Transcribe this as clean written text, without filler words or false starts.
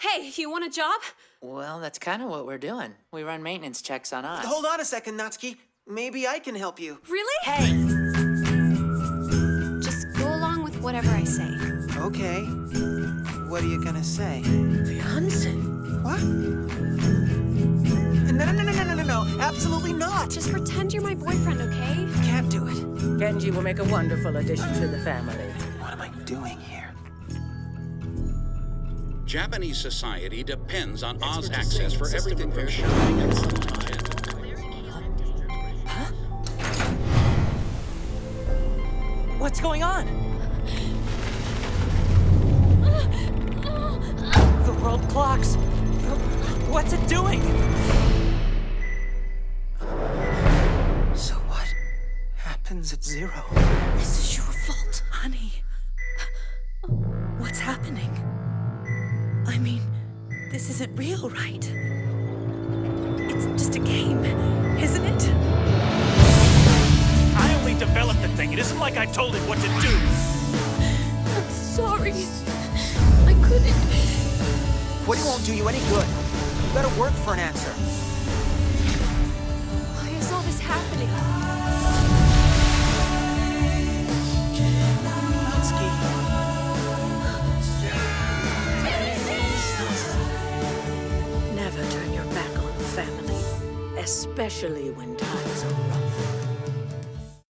Hey, you want a job? Well, that's kind of what we're doing. We run maintenance checks on us. Hold on a second, Natsuki. Maybe I can help you. Really? Hey! Just go along with whatever I say. Okay. What are you gonna say? Fiance? What? No. Absolutely not. Just pretend you're my boyfriend, okay? Can't do it. Kenji will make a wonderful addition to the family. What am I doing here? Japanese society depends on Oz access for everything from shopping and Huh? What's going on? The world clocks. What's it doing? So what happens at 0? This is your fault, honey. What's happening? I mean, this isn't real, right? It's just a game, isn't it? I only developed the thing. It isn't like I told it what to do. I'm sorry. I couldn't. What won't do you any good? You gotta work for an answer. Why is all this happening? Natsuki. Never turn your back on family, especially when times are rough.